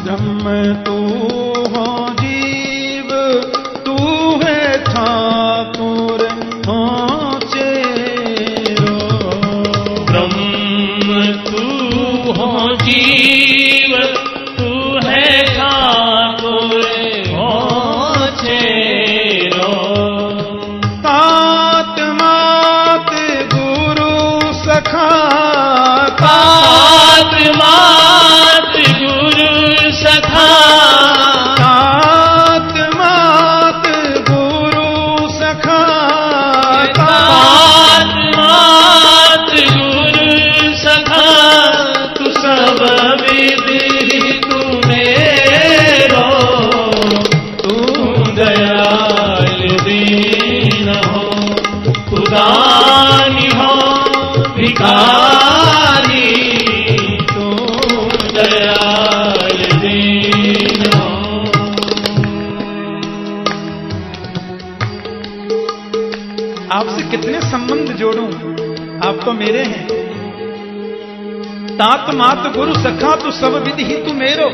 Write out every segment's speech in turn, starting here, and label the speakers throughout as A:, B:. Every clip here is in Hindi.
A: ब्रह्म तू हो जीव तू है ठाकुर हो चेरो।
B: ब्रह्म तू हो जीव तू है ठाकुर हो चेरो।
A: तात मात गुरु सखा
B: तात मात गुरु सखा।
A: तात मात गुरु सखा।
B: तात मात गुरु सखा। तू सब विधि तू मेरो। तू दयाल दीन हो तू दानी हो भिखारी। तू दयाल दीन हो।
A: आपसे कितने संबंध जोड़ूं, आप तो मेरे हैं। तात मात गुरु सखा तू सब विधि ही तू मेरो।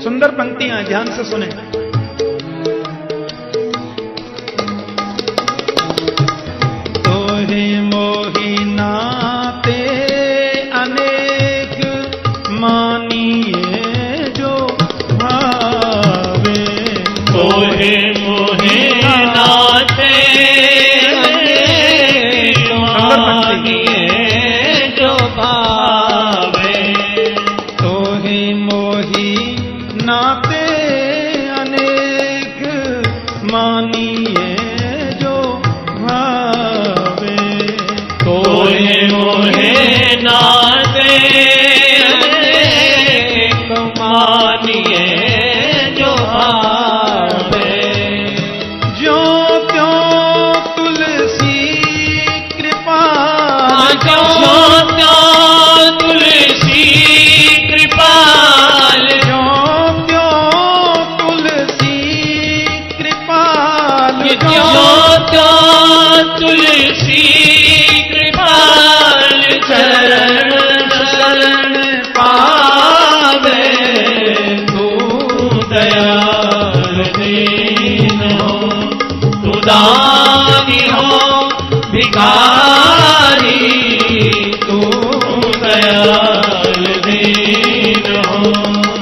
A: सुंदर पंक्तियां, ध्यान से सुने। तोहे मोहि नाते अनेक मानिए जो भावे।
B: तोहे मोहे नाते मानिए जो भावे।
A: तोहे मोहि नाते अनेक मानिए जो भावे।
B: तोहे मोहे नाते अनेक मानिए जो भावे।
A: ज्यों त्यों तुलसी कृपा।
B: ज्यों त्यों तुलसी कृपाल।
A: ज्यों त्यों तुलसी कृपाल।
B: ज्यों त्यों तुलसी कृपाल। चरण शरण पावे। तू दयाल दीन हो तू दानी हो भिखारी। तू दयाल दीन हो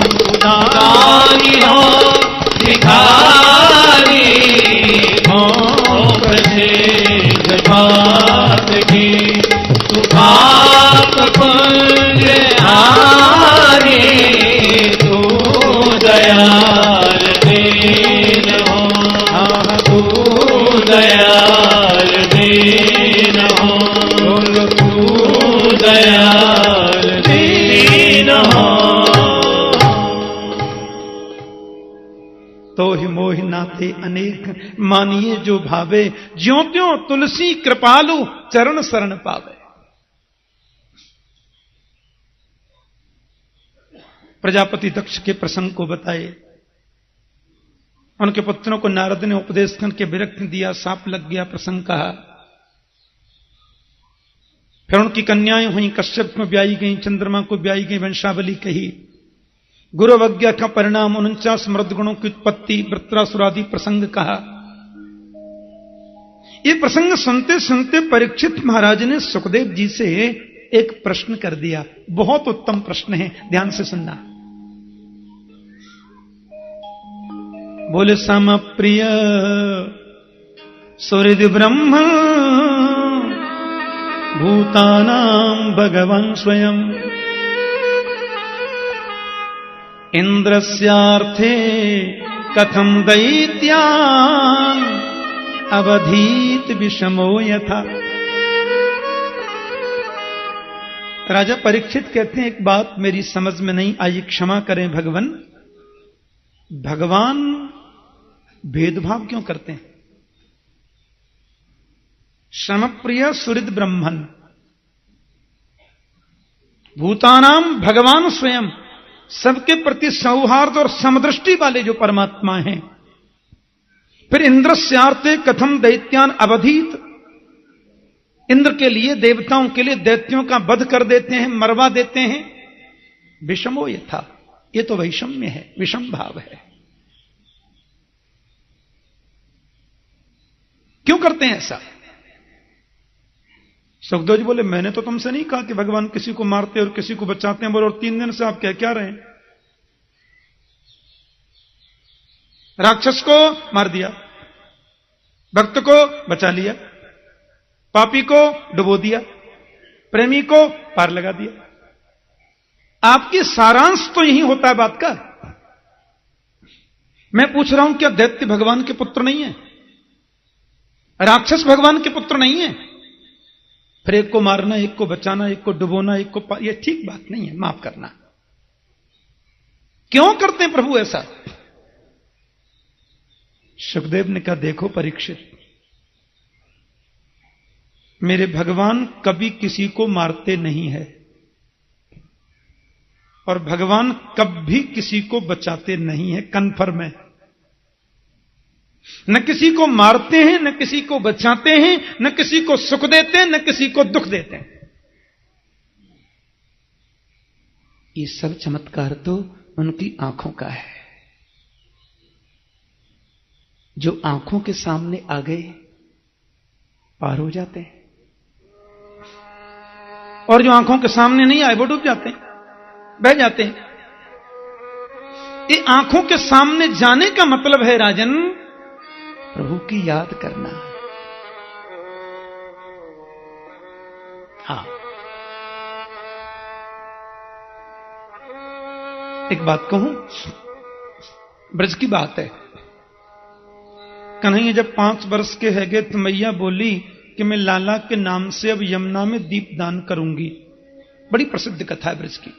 B: तू दानी हो भिखारी। हो प्रसिद्ध बात की तू पाप पुण्य हारी। तू दयाल दीन हो तू दयाल दीन हो तू दयाल दीन हो।
A: तो ही मोहि नाते अनेक मानिए जो भावे। ज्यों त्यों तुलसी कृपालु चरण शरण पावे। प्रजापति दक्ष के प्रसंग को बताए। उनके पुत्रों को नारद ने उपदेश करके विरक्त दिया, सांप लग गया प्रसंग कहा। फिर उनकी कन्याएं हुई, कश्यप को ब्याई गई, चंद्रमा को ब्याई गई, वंशावली कही। गुरु अवज्ञा का परिणाम 49 मृद गुणों की उत्पत्ति, वृत्रासुरादि प्रसंग कहा। ये प्रसंग सुनते सुनते परीक्षित महाराज ने सुखदेव जी से एक प्रश्न कर दिया। बहुत उत्तम प्रश्न है, ध्यान से सुनना। बोले सम प्रिय सुहृद ब्रह्म भूतानां भगवान स्वयं। इंद्रस्यार्थे कथम दैत्यान् अवधीत विषमो यथा। राजा परीक्षित कहते हैं, एक बात मेरी समझ में नहीं आई, क्षमा करें भगवान। भगवान भेदभाव क्यों करते हैं? समप्रिय सुहृद ब्रह्मन भूतानाम भगवान स्वयं, सबके प्रति सौहार्द और समदृष्टि वाले जो परमात्मा हैं। फिर इंद्रस्यार्थे कथम दैत्यान अवधीत, इंद्र के लिए, देवताओं के लिए दैत्यों का वध कर देते हैं, मरवा देते हैं। विषमो यथा, ये तो वैषम्य है, विषम भाव है। क्यों करते हैं ऐसा? सुखदेव जी बोले, मैंने तो तुमसे नहीं कहा कि भगवान किसी को मारते और किसी को बचाते हैं। बोले, और 3 दिन से आप कह क्या रहे हैं? राक्षस को मार दिया, भक्त को बचा लिया, पापी को डुबो दिया, प्रेमी को पार लगा दिया। आपकी सारांश तो यही होता है बात का। मैं पूछ रहा हूं, क्या दैत्य भगवान के पुत्र नहीं है? राक्षस भगवान के पुत्र नहीं है? फिर एक को मारना, एक को बचाना, एक को डुबोना, एक को ये ठीक बात नहीं है, माफ करना। क्यों करते हैं प्रभु ऐसा? सुखदेव ने कहा, देखो परीक्षित, मेरे भगवान कभी किसी को मारते नहीं है और भगवान कभी किसी को बचाते नहीं है। कन्फर्म है। न किसी को मारते हैं, न किसी को बचाते हैं, न किसी को सुख देते हैं, न किसी को दुख देते हैं। ये सब चमत्कार तो उनकी आंखों का है। जो आंखों के सामने आ गए पार हो जाते हैं, और जो आंखों के सामने नहीं आए वो डूब जाते हैं, बह जाते हैं। ये आंखों के सामने जाने का मतलब है राजन, प्रभु की याद करना। हाँ, एक बात कहूं, ब्रज की बात है। कन्हैया जब 5 वर्ष के है गए तो मैया बोली कि मैं लाला के नाम से अब यमुना में दीप दान करूंगी। बड़ी प्रसिद्ध कथा है ब्रज की।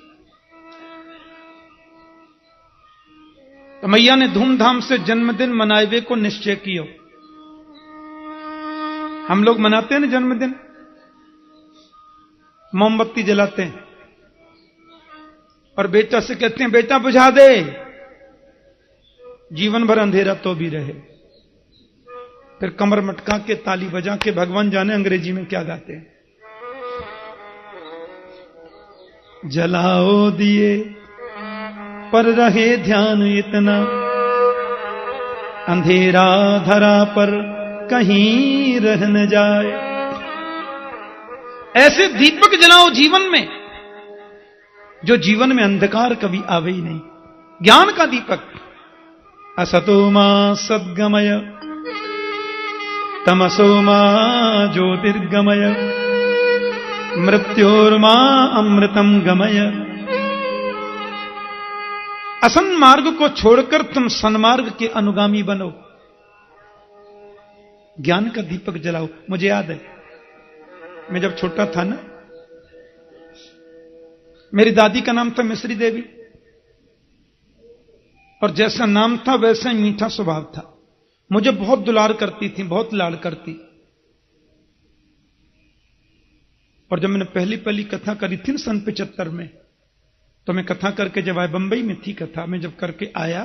A: तो मैया ने धूमधाम से जन्मदिन मनावे को निश्चय किया। हम लोग मनाते हैं ना जन्मदिन, मोमबत्ती जलाते हैं और बेटा से कहते हैं, बेटा बुझा दे, जीवन भर अंधेरा तो भी रहे। फिर कमर मटका के ताली बजा के भगवान जाने अंग्रेजी में क्या गाते हैं। जलाओ दिए पर रहे ध्यान इतना, अंधेरा धरा पर कहीं रह न जाए। ऐसे दीपक जलाओ जीवन में, जो जीवन में अंधकार कभी आवे ही नहीं। ज्ञान का दीपक। असतो मा सद्गमय, तमसो मा ज्योतिर्गमय, मृत्योर्मा अमृतम गमय। असन्मार्ग को छोड़कर तुम सन्मार्ग के अनुगामी बनो। ज्ञान का दीपक जलाओ। मुझे याद है, मैं जब छोटा था ना, मेरी दादी का नाम था मिश्री देवी, और जैसा नाम था वैसा ही मीठा स्वभाव था। मुझे बहुत दुलार करती थी, बहुत लाड़ करती। और जब मैंने पहली कथा करी थी सन 75 में, तो मैं कथा करके जब आया, बंबई में थी कथा, मैं जब करके आया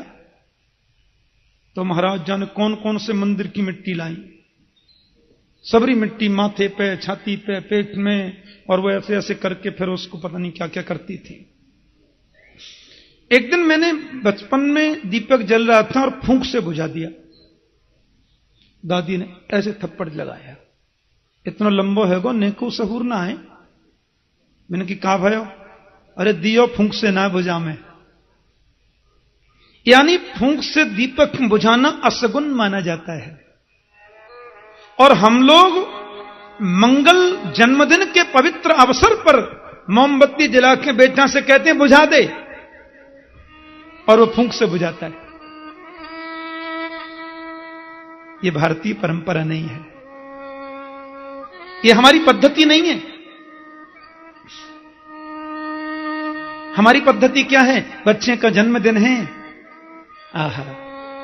A: तो महाराज जाने कौन कौन से मंदिर की मिट्टी लाई। सबरी मिट्टी माथे पे, छाती पे, पेट में, और वो ऐसे ऐसे करके फिर उसको पता नहीं क्या क्या करती थी। एक दिन मैंने बचपन में दीपक जल रहा था और फूंक से बुझा दिया। दादी ने ऐसे थप्पड़ लगाया, इतना लंबो है गो, नेको सहूर ना है। मैंने कि कहा भयो? अरे दियो फूंक से ना बुझा में। यानी फूंक से दीपक बुझाना असगुन माना जाता है। और हम लोग मंगल जन्मदिन के पवित्र अवसर पर मोमबत्ती जला के बेटा से कहते हैं बुझा दे, और वो फूंक से बुझाता है। ये भारतीय परंपरा नहीं है, ये हमारी पद्धति नहीं है। हमारी पद्धति क्या है? बच्चे का जन्मदिन है, आहा,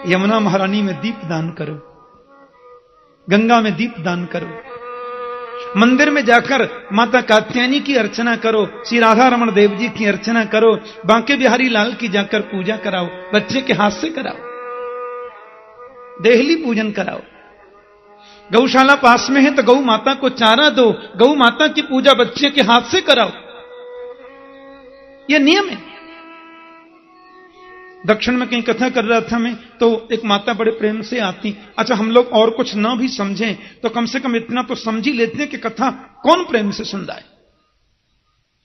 A: यमुना महारानी में दीप दान करो, गंगा में दीप दान करो, मंदिर में जाकर माता कात्यायनी की अर्चना करो, श्री राधा रमण देव जी की अर्चना करो, बांके बिहारी लाल की जाकर पूजा कराओ, बच्चे के हाथ से कराओ, देहली पूजन कराओ। गौशाला पास में है तो गौ माता को चारा दो, गौ माता की पूजा बच्चे के हाथ से कराओ। यह नियम है। दक्षिण में कहीं कथा कर रहा था मैं, तो एक माता बड़े प्रेम से आती। अच्छा, हम लोग और कुछ ना भी समझें तो कम से कम इतना तो समझ ही लेते हैं कि कथा कौन प्रेम से सुन रहा है।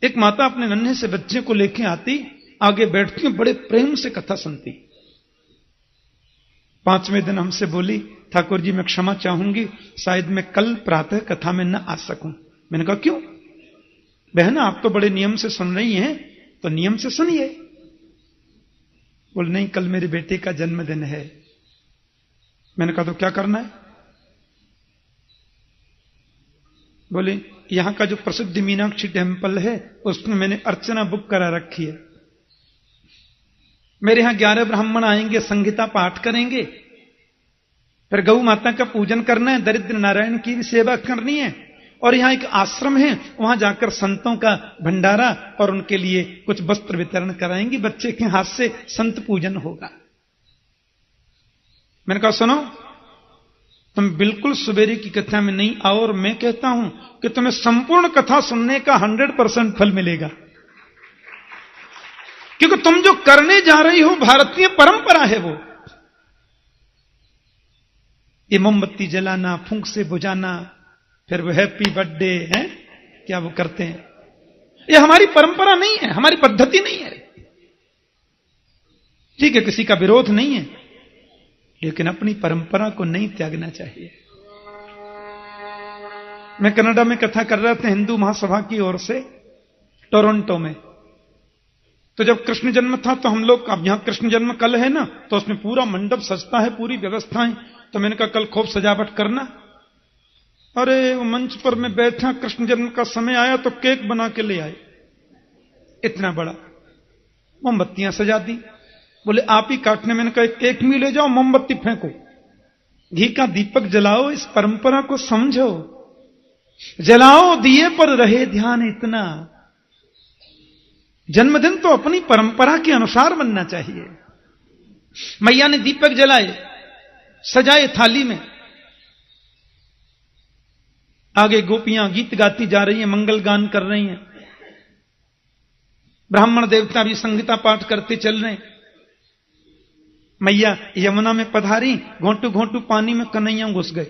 A: एक माता अपने नन्हे से बच्चे को लेके आती, आगे बैठती, बड़े प्रेम से कथा सुनती। 5वें दिन हमसे बोली, ठाकुर जी मैं क्षमा चाहूंगी, शायद मैं कल प्रातः कथा में न आ सकूं। मैंने कहा क्यों? बहन आप तो बड़े नियम से सुन रही हैं, तो नियम से सुनिए। बोल नहीं, कल मेरे बेटे का जन्मदिन है। मैंने कहा तो क्या करना है? बोले यहां का जो प्रसिद्ध मीनाक्षी टेम्पल है उसमें मैंने अर्चना बुक करा रखी है। मेरे यहां 11 ब्राह्मण आएंगे, संगीता पाठ करेंगे, फिर गौ माता का पूजन करना है, दरिद्र नारायण की भी सेवा करनी है, और यहां एक आश्रम है, वहां जाकर संतों का भंडारा और उनके लिए कुछ वस्त्र वितरण कराएंगे, बच्चे के हाथ से संत पूजन होगा। मैंने कहा सुनो, तुम बिल्कुल सवेरे की कथा में नहीं आओ, और मैं कहता हूं कि तुम्हें संपूर्ण कथा सुनने का 100% फल मिलेगा, क्योंकि तुम जो करने जा रही हो भारतीय परंपरा है वो। ये मोमबत्ती जलाना, फूंक से बुझाना, फिर वो हैप्पी बर्थडे है, क्या वो करते हैं, ये हमारी परंपरा नहीं है, हमारी पद्धति नहीं है। ठीक है, किसी का विरोध नहीं है, लेकिन अपनी परंपरा को नहीं त्यागना चाहिए। मैं कनाडा में कथा कर रहा था हिंदू महासभा की ओर से, टोरंटो में। तो जब कृष्ण जन्म था तो हम लोग, अब यहां कृष्ण जन्म कल है ना, तो उसमें पूरा मंडप सजता है, पूरी व्यवस्थाएं। तो मैंने कहा कल खूब सजावट करना। अरे वो मंच पर मैं बैठा, कृष्ण जन्म का समय आया तो केक बना के ले आए, इतना बड़ा, मोमबत्तियां सजा दी। बोले आप ही काटने। मैंने कहा केक में ले जाओ, मोमबत्ती फेंको, घी का दीपक जलाओ, इस परंपरा को समझो, जलाओ दिए पर रहे ध्यान इतना। जन्मदिन तो अपनी परंपरा के अनुसार बनना चाहिए। मैया ने दीपक जलाए, सजाए थाली में, आगे गोपियां गीत गाती जा रही हैं, मंगल गान कर रही हैं, ब्राह्मण देवता भी संगीता पाठ करते चल रहे हैं। मैया यमुना में पधारी, घोंटू घोंटू पानी में कन्हैया घुस गए।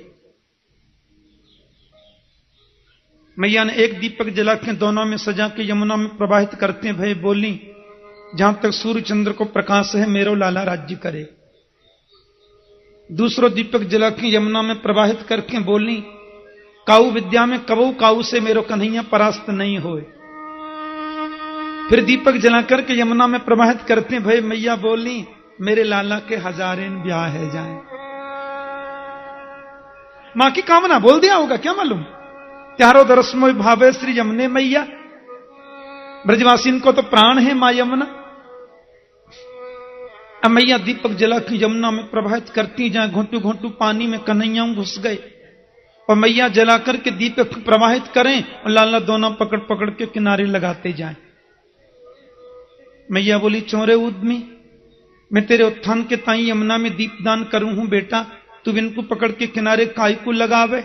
A: मैया ने एक दीपक जला के दोनों में सजा के यमुना में प्रवाहित करते भय बोली, जहां तक सूर्य चंद्र को प्रकाश है मेरो लाला राज्य करे। दूसरो दीपक जला के यमुना में प्रवाहित करके बोली, काऊ विद्या में कबू काऊ से मेरो कन्हैया परास्त नहीं होए। फिर दीपक जला करके यमुना में प्रवाहित करते भय मैया बोली, मेरे लाला के हजारें ब्याह है जाए। मां की कामना बोल दिया होगा, क्या मालूम। त्यारो दरसमोय भावे श्री यमुने मैया, ब्रजवासीन को तो प्राण है मां यमुना। अब मैया दीपक जला की यमुना में प्रवाहित करती जाए, घोंटू घोंटू पानी में कन्हैया घुस गए, और मैया जला करके दीपक प्रवाहित करें और लाला दोनों पकड़ पकड़ के किनारे लगाते जाएं। मैया बोली, चोरे उद्मी, मैं तेरे उत्थान के ताई यमुना में दीपदान करूं हूं बेटा, तू इनको पकड़ के किनारे काय को लगावे।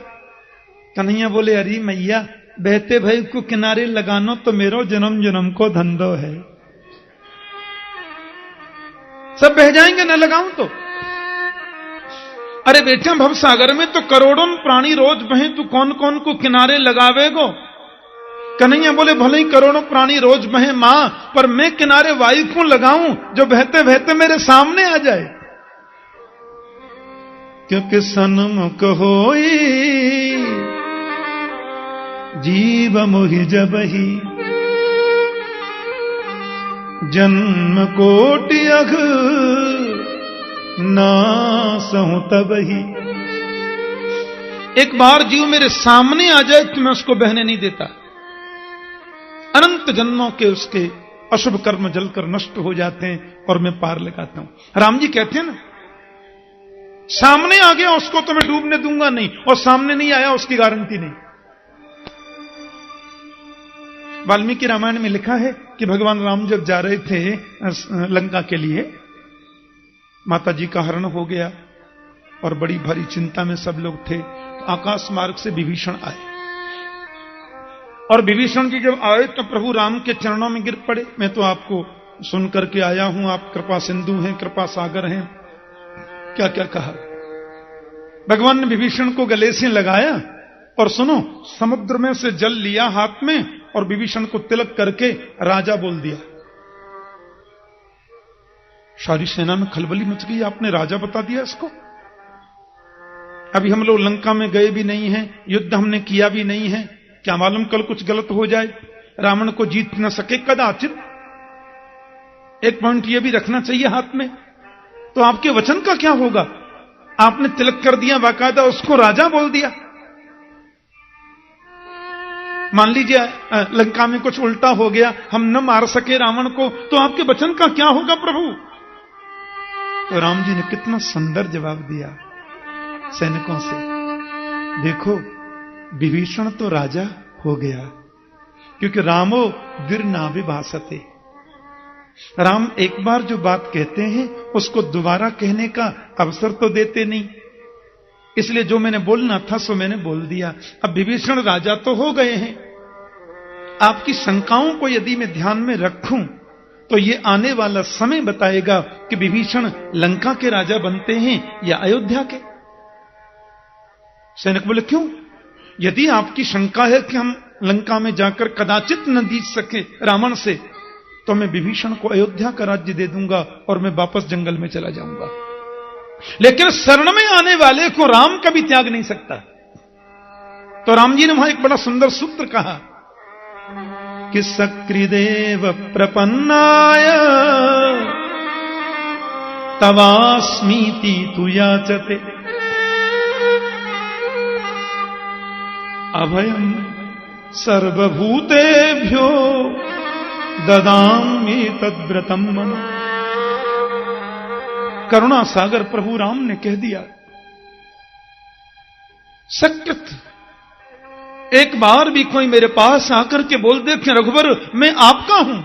A: कन्हैया बोले, अरे मैया बहते भाई को किनारे लगानो तो मेरो जन्म जन्म को धंधो है, सब बह जाएंगे न लगाऊं तो। अरे बेटा भवसागर में तो करोड़ों प्राणी रोज बहे, तू कौन कौन को किनारे लगावेगो। कन्हैया बोले, भले ही करोड़ों प्राणी रोज बहे मां, पर मैं किनारे वायु को लगाऊं जो बहते बहते मेरे सामने आ जाए। क्योंकि सन्मुख होई जीव मोहि जबहि, जन्म कोटि अघ नासहु तबहि। एक बार जीव मेरे सामने आ जाए तो मैं उसको बहने नहीं देता, अनंत जन्मों के उसके अशुभ कर्म जलकर नष्ट हो जाते हैं और मैं पार लगाता हूं। राम जी कहते हैं ना, सामने आ गया उसको तो मैं डूबने दूंगा नहीं, और सामने नहीं आया उसकी गारंटी नहीं। वाल्मीकि रामायण में लिखा है कि भगवान राम जब जा रहे थे लंका के लिए, माता जी का हरण हो गया और बड़ी भारी चिंता में सब लोग थे। तो आकाश मार्ग से विभीषण आए, और विभीषण जी जब आए तो प्रभु राम के चरणों में गिर पड़े। मैं तो आपको सुन करके आया हूं आप कृपा सिंधु हैं, कृपा सागर हैं। क्या क्या कहा। भगवान ने विभीषण को गले से लगाया और सुनो, समुद्र में से जल लिया हाथ में और विभीषण को तिलक करके राजा बोल दिया। सारी सेना में खलबली मच गई, आपने राजा बता दिया इसको। अभी हम लोग लंका में गए भी नहीं हैं, युद्ध हमने किया भी नहीं है, क्या मालूम कल कुछ गलत हो जाए, रावण को जीत न सके कदाचित। एक पॉइंट ये भी रखना चाहिए हाथ में। तो आपके वचन का क्या होगा? आपने तिलक कर दिया, बाकायदा उसको राजा बोल दिया। मान लीजिए लंका में कुछ उल्टा हो गया, हम न मार सके रावण को, तो आपके वचन का क्या होगा प्रभु? तो राम जी ने कितना सुंदर जवाब दिया सैनिकों से। देखो, विभीषण तो राजा हो गया, क्योंकि रामो दीर्नाभिभाषते। राम एक बार जो बात कहते हैं उसको दोबारा कहने का अवसर तो देते नहीं, इसलिए जो मैंने बोलना था सो मैंने बोल दिया। अब विभीषण राजा तो हो गए हैं। आपकी शंकाओं को यदि मैं ध्यान में रखूं तो ये आने वाला समय बताएगा कि विभीषण लंका के राजा बनते हैं या अयोध्या के। सैनिक बोले क्यों? यदि आपकी शंका है कि हम लंका में जाकर कदाचित न जीत सके रावण से, तो मैं विभीषण को अयोध्या का राज्य दे दूंगा और मैं वापस जंगल में चला जाऊंगा। लेकिन शरण में आने वाले को राम कभी त्याग नहीं सकता। तो राम जी ने वहां एक बड़ा सुंदर सूत्र कहा कि सकृदेव प्रपन्नाय तवास्मीति तु याचते अभयम सर्वभूतेभ्यो ददामि तद्व्रतम मम। करुणा सागर प्रभु राम ने कह दिया, सकृत एक बार भी कोई मेरे पास आकर के बोल दे कि रघुवर मैं आपका हूं,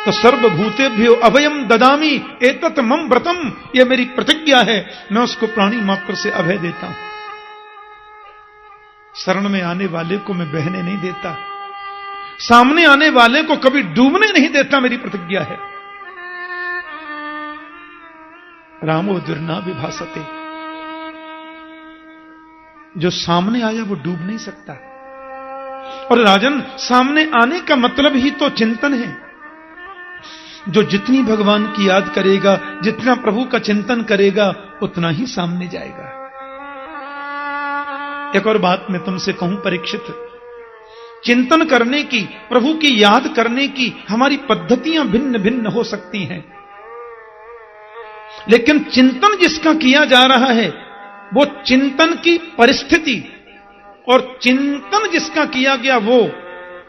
A: तो सर्वभूतेभ्यो अभयम ददामि एतत् मम व्रतम, यह मेरी प्रतिज्ञा है, मैं उसको प्राणी मात्र से अभय देता हूं। शरण में आने वाले को मैं बहने नहीं देता, सामने आने वाले को कभी डूबने नहीं देता, मेरी प्रतिज्ञा है। रामो दुर्नाभिभाषते, जो सामने आया वो डूब नहीं सकता। और राजन, सामने आने का मतलब ही तो चिंतन है। जो जितनी भगवान की याद करेगा, जितना प्रभु का चिंतन करेगा, उतना ही सामने जाएगा। एक और बात मैं तुमसे कहूं परीक्षित, चिंतन करने की, प्रभु की याद करने की हमारी पद्धतियां भिन्न भिन्न हो सकती हैं, लेकिन चिंतन जिसका किया जा रहा है वो चिंतन की परिस्थिति और चिंतन जिसका किया गया वो,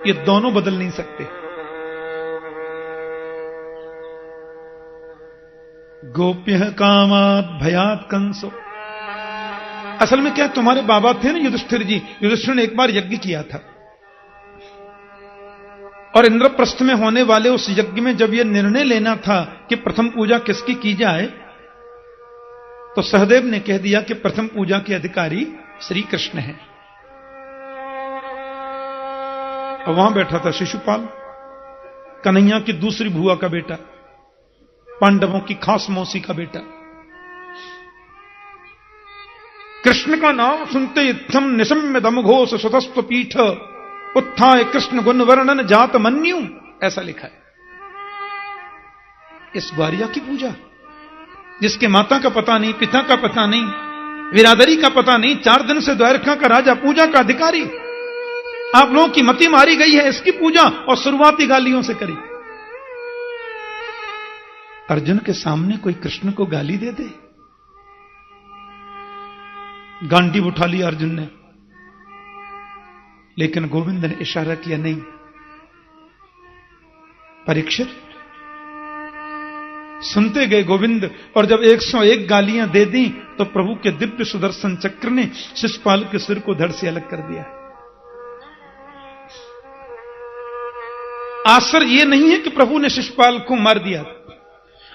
A: ये दोनों बदल नहीं सकते। गोप्य कामात भयात कंसो। असल में क्या, तुम्हारे बाबा थे ना युधिष्ठिर जी, युधिष्ठिर ने एक बार यज्ञ किया था और इंद्रप्रस्थ में होने वाले उस यज्ञ में जब यह निर्णय लेना था कि प्रथम पूजा किसकी की जाए, तो सहदेव ने कह दिया कि प्रथम पूजा के अधिकारी श्री कृष्ण हैं। और वहां बैठा था शिशुपाल, कन्हैया की दूसरी भुआ का बेटा, पांडवों की खास मौसी का बेटा। कृष्ण का नाम सुनते इत्थम निशम्य दमघोष सुतस्व पीठ उत्थाय कृष्ण गुण वर्णन जात मन्यु, ऐसा लिखा है। इस ग्वारिया की पूजा, जिसके माता का पता नहीं, पिता का पता नहीं, बिरादरी का पता नहीं, 4 दिन से द्वारका का राजा, पूजा का अधिकारी, आप लोगों की मति मारी गई है इसकी पूजा, और शुरुआती गालियों से करी। अर्जुन के सामने कोई कृष्ण को गाली दे दे? गांडीव उठा लिया अर्जुन ने, लेकिन गोविंद ने इशारा किया नहीं। परीक्षित सुनते गए गोविंद, और जब 101 गालियां दे दी तो प्रभु के दिव्य सुदर्शन चक्र ने शिशुपाल के सिर को धड़ से अलग कर दिया। आश्चर्य यह नहीं है कि प्रभु ने शिशुपाल को मार दिया,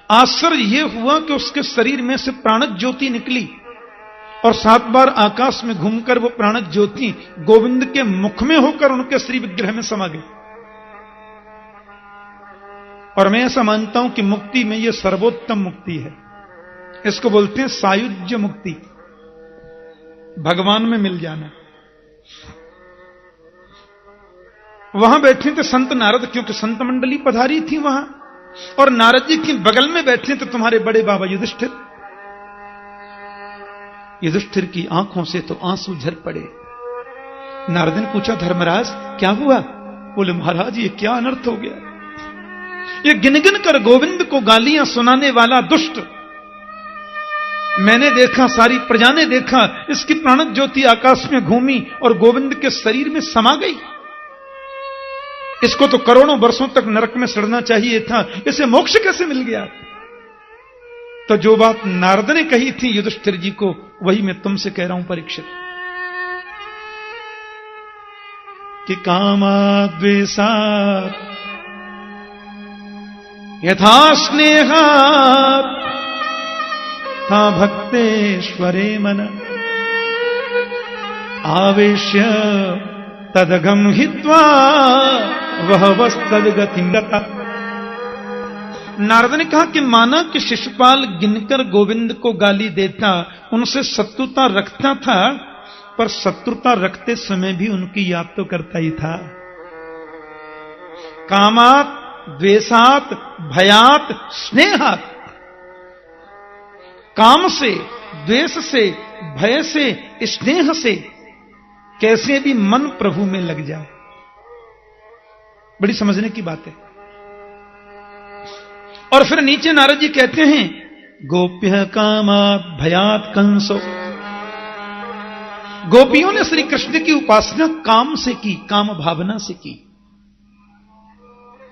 A: आश्चर्य यह हुआ कि उसके शरीर में से प्राणक ज्योति निकली और 7 बार आकाश में घूमकर वो प्राणक ज्योति गोविंद के मुख में होकर उनके श्री विग्रह में समा गई। और मैं ऐसा मानता हूं कि मुक्ति में यह सर्वोत्तम मुक्ति है। इसको बोलते हैं सायुज्य मुक्ति, भगवान में मिल जाना। वहां बैठे थे संत नारद, क्योंकि संत मंडली पधारी थी वहां, और नारद जी के बगल में बैठे थे तुम्हारे बड़े बाबा युधिष्ठिर। युधिष्ठिर की आंखों से तो आंसू झर पड़े। नारद ने पूछा, धर्मराज क्या हुआ? बोले, महाराज ये क्या अनर्थ हो गया? ये गिन गिन कर गोविंद को गालियां सुनाने वाला दुष्ट मैंने देखा, सारी प्रजा ने देखा, इसकी प्राण ज्योति आकाश में घूमी और गोविंद के शरीर में समा गई। इसको तो करोड़ों वर्षों तक नरक में सड़ना चाहिए था, इसे मोक्ष कैसे मिल गया? तो जो बात नारद ने कही थी युधिष्ठिर जी को, वही मैं तुमसे कह रहा हूं परीक्षित, कि कामाद्वेषात् यथा स्नेहात् था भक्तेश्वरे मन आवेश्य तदगम हित्वा वह वस्तविगतिं गता। नारद ने कहा कि माना कि शिशुपाल गिनकर गोविंद को गाली देता, उनसे शत्रुता रखता था, पर शत्रुता रखते समय भी उनकी याद तो करता ही था। कामात द्वेषात भयात स्नेहात, काम से, द्वेष से, भय से, स्नेह से कैसे भी मन प्रभु में लग जाए। बड़ी समझने की बात है। और फिर नीचे नारद जी कहते हैं, गोप्य कामात भयात कंसो। गोपियों ने श्री कृष्ण की उपासना काम से की, काम भावना से की।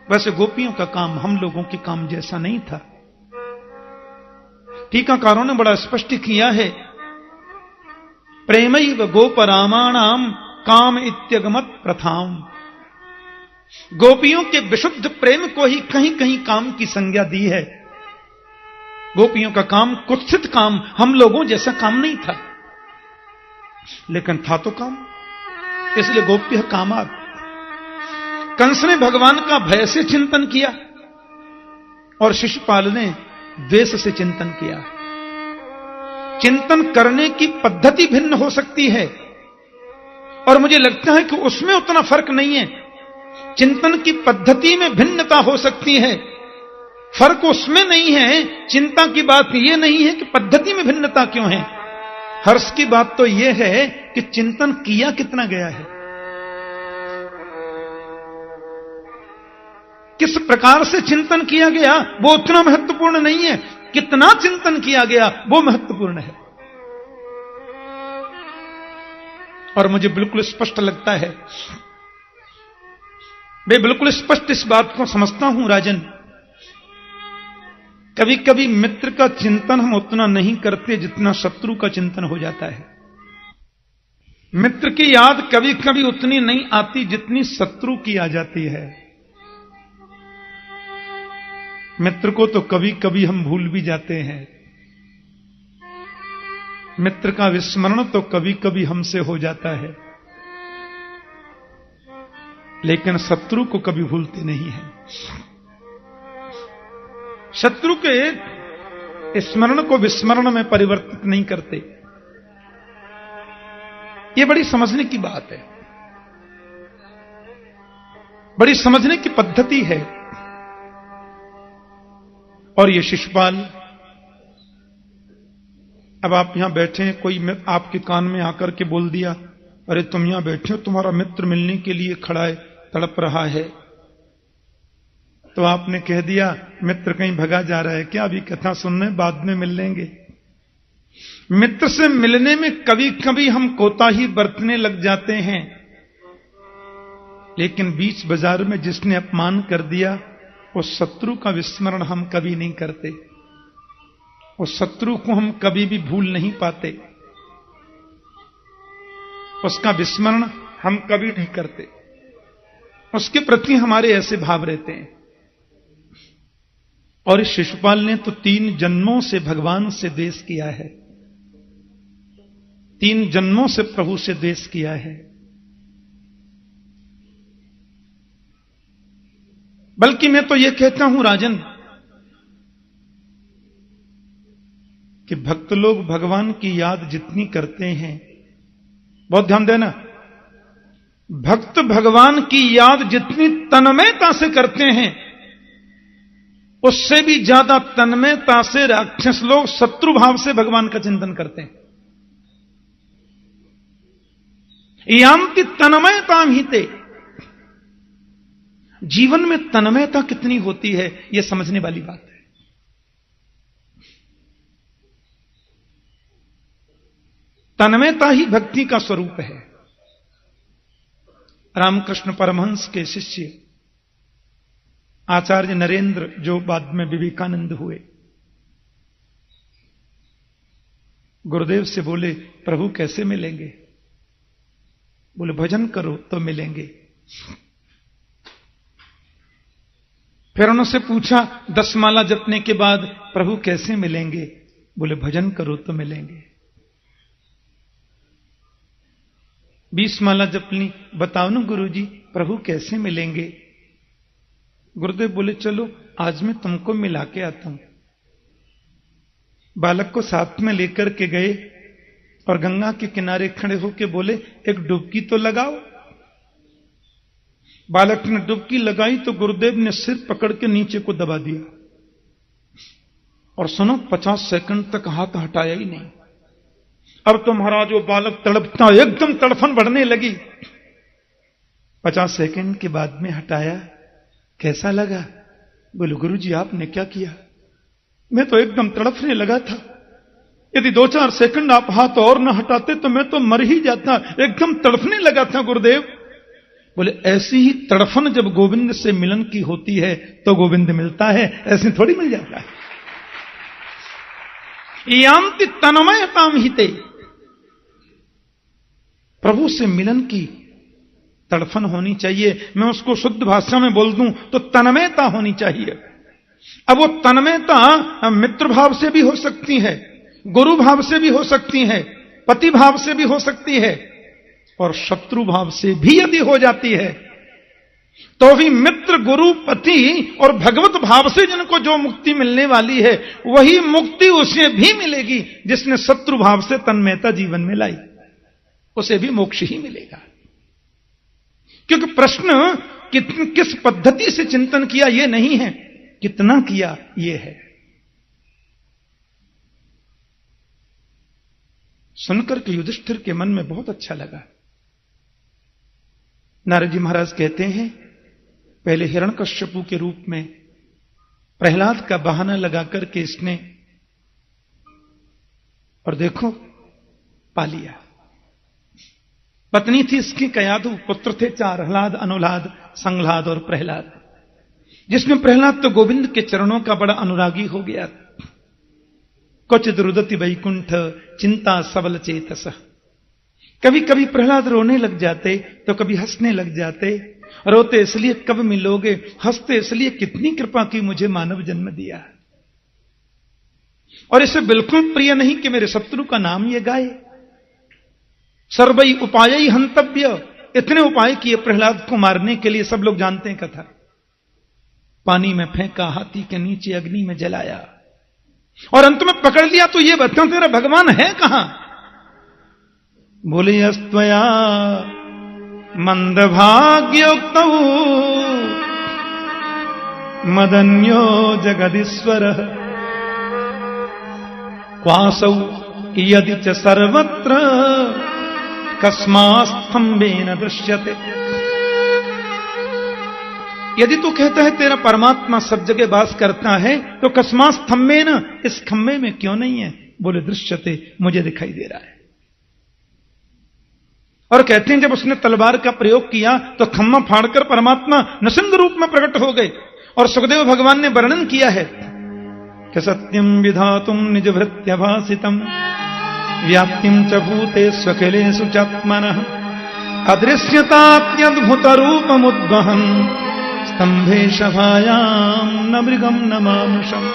A: वैसे गोपियों का काम हम लोगों के काम जैसा नहीं था। टीकाकारों ने बड़ा स्पष्ट किया है, प्रेमैव गोपरामाणाम काम इत्यगमत प्रथाम। गोपियों के विशुद्ध प्रेम को ही कहीं कहीं काम की संज्ञा दी है। गोपियों का काम कुत्सित काम, हम लोगों जैसा काम नहीं था, लेकिन था तो काम, इसलिए गोप्य कामात। कंस ने भगवान का भय से चिंतन किया और शिशुपाल ने द्वेष से चिंतन किया। चिंतन करने की पद्धति भिन्न हो सकती है, और मुझे लगता है कि उसमें उतना फर्क नहीं है। चिंतन की पद्धति में भिन्नता हो सकती है, फर्क उसमें नहीं है। चिंता की बात यह नहीं है कि पद्धति में भिन्नता क्यों है। हर्ष की बात तो यह है कि चिंतन किया कितना गया है, किस प्रकार से चिंतन किया गया वो उतना महत्वपूर्ण नहीं है, कितना चिंतन किया गया वो महत्वपूर्ण है। और मुझे बिल्कुल स्पष्ट लगता है, मैं बिल्कुल स्पष्ट इस बात को समझता हूं राजन, कभी कभी मित्र का चिंतन हम उतना नहीं करते जितना शत्रु का चिंतन हो जाता है। मित्र की याद कभी कभी उतनी नहीं आती जितनी शत्रु की आ जाती है। मित्र को तो कभी कभी हम भूल भी जाते हैं, मित्र का विस्मरण तो कभी कभी हमसे हो जाता है, लेकिन शत्रु को कभी भूलते नहीं हैं। शत्रु के स्मरण को विस्मरण में परिवर्तित नहीं करते। यह बड़ी समझने की बात है, बड़ी समझने की पद्धति है। और ये शिशुपाल, अब आप यहां बैठे हैं, कोई आपके कान में आकर के बोल दिया, अरे तुम यहां बैठे हो, तुम्हारा मित्र मिलने के लिए खड़ा है, तड़प रहा है, तो आपने कह दिया मित्र कहीं भगा जा रहा है क्या, अभी कथा सुनने बाद में मिल लेंगे। मित्र से मिलने में कभी कभी हम कोताही बरतने लग जाते हैं, लेकिन बीच बाजार में जिसने अपमान कर दिया उस शत्रु का विस्मरण हम कभी नहीं करते, उस शत्रु को हम कभी भी भूल नहीं पाते, उसका विस्मरण हम कभी नहीं करते, उसके प्रति हमारे ऐसे भाव रहते हैं। और इस शिशुपाल ने तो 3 जन्मों से भगवान से द्वेष किया है, 3 जन्मों से प्रभु से द्वेष किया है। बल्कि मैं तो यह कहता हूं राजन कि भक्त लोग भगवान की याद जितनी करते हैं, बहुत ध्यान देना, भक्त भगवान की याद जितनी तन्मयता से करते हैं, उससे भी ज्यादा तन्मयता से राक्षस लोग शत्रु भाव से भगवान का चिंतन करते हैं। यान्ति तन्मयता ही ते, जीवन में तन्मयता कितनी होती है यह समझने वाली बात है। तन्मयता ही भक्ति का स्वरूप है। रामकृष्ण परमहंस के शिष्य आचार्य नरेंद्र, जो बाद में विवेकानंद हुए, गुरुदेव से बोले, प्रभु कैसे मिलेंगे? बोले भजन करो तो मिलेंगे। फिर उनसे पूछा 10 माला जपने के बाद प्रभु कैसे मिलेंगे? बोले भजन करो तो मिलेंगे। 20 माला जप ली, बताओ ना गुरुजी प्रभु कैसे मिलेंगे? गुरुदेव बोले चलो आज मैं तुमको मिला के आता हूं। बालक को साथ में लेकर के गए और गंगा के किनारे खड़े होकर बोले एक डुबकी तो लगाओ। बालक ने डुबकी लगाई तो गुरुदेव ने सिर पकड़ के नीचे को दबा दिया और सुनो 50 सेकंड तक हाथ हटाया ही नहीं। अब तो महाराज वो बालक तड़पता, एकदम तड़फन बढ़ने लगी। 50 सेकंड के बाद में हटाया, कैसा लगा? बोले गुरुजी आपने क्या किया? मैं तो एकदम तड़फने लगा था, यदि 2-4 सेकंड आप हाथ और न हटाते तो मैं तो मर ही जाता, एकदम तड़फने लगा था गुरुदेव। बोले ऐसी ही तड़फन जब गोविंद से मिलन की होती है तो गोविंद मिलता है, ऐसे थोड़ी मिल जाता है। यान्ति तन्मयताम हिते, प्रभु से मिलन की तड़फन होनी चाहिए। मैं उसको शुद्ध भाषा में बोल दूं तो तन्मयता होनी चाहिए। अब वो तन्मयता मित्र भाव से भी हो सकती है, गुरु भाव से भी हो सकती है, पति भाव से भी हो सकती है, और शत्रु भाव से भी यदि हो जाती है तो भी मित्र, गुरु, पति और भगवत भाव से जिनको जो मुक्ति मिलने वाली है वही मुक्ति उसे भी मिलेगी जिसने शत्रु भाव से तन्मयता जीवन में लाई, उसे भी मोक्ष ही मिलेगा। क्योंकि प्रश्न किस पद्धति से चिंतन किया यह नहीं है, कितना किया यह है। सुनकर के युधिष्ठिर के मन में बहुत अच्छा लगा। नारद जी महाराज कहते हैं पहले हिरण्यकश्यपु के रूप में प्रहलाद का बहाना लगा करके इसने, और देखो पा लिया। पत्नी थी इसकी कयाधु, पुत्र थे 4, ह्लाद, अनुलाद, संघ्लाद और प्रहलाद, जिसमें प्रहलाद तो गोविंद के चरणों का बड़ा अनुरागी हो गया। क्वचिद रुदति वैकुंठ चिंता सबल चेतस, कभी कभी प्रहलाद रोने लग जाते तो कभी हंसने लग जाते। रोते इसलिए कब मिलोगे, हंसते इसलिए कितनी कृपा की मुझे मानव जन्म दिया। और इसे बिल्कुल प्रिय नहीं कि मेरे शत्रु का नाम ये गाए। सर्वई उपाय ही हंतव्य, इतने उपाय किए प्रहलाद को मारने के लिए, सब लोग जानते हैं कथा। पानी में फेंका, हाथी के नीचे अग्नि में जलाया और अंत में पकड़ लिया। तो ये बता तेरा भगवान है कहां? बोले अस्त्वया मंदभाग्योक्त मदन्यो जगदीश्वर क्वासौ यदि च सर्वत्र कस्मास्तंभेन दृश्यते। यदि तू कहता है तेरा परमात्मा सब जगह वास करता है तो कस्मास्तंभेन, इस खम्भे में क्यों नहीं है? बोले दृश्यते, मुझे दिखाई दे रहा है। और कहते हैं जब उसने तलवार का प्रयोग किया तो खम्मा फाड़कर परमात्मा नृसिंह रूप में प्रकट हो गए। और सुखदेव भगवान ने वर्णन किया है कि सत्यम विधातुम निज भृत्यभासितम व्याप्तिम च भूतेषु अखिलेषु चात्मनः अदृश्यतात्यद्भुत रूपमुद्वहन् स्तंभे सभायां न मृगम न मानुषम।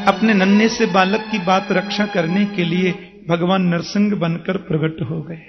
A: अपने नन्हे से बालक की बात रक्षा करने के लिए भगवान नरसिंह बनकर प्रकट हो गए।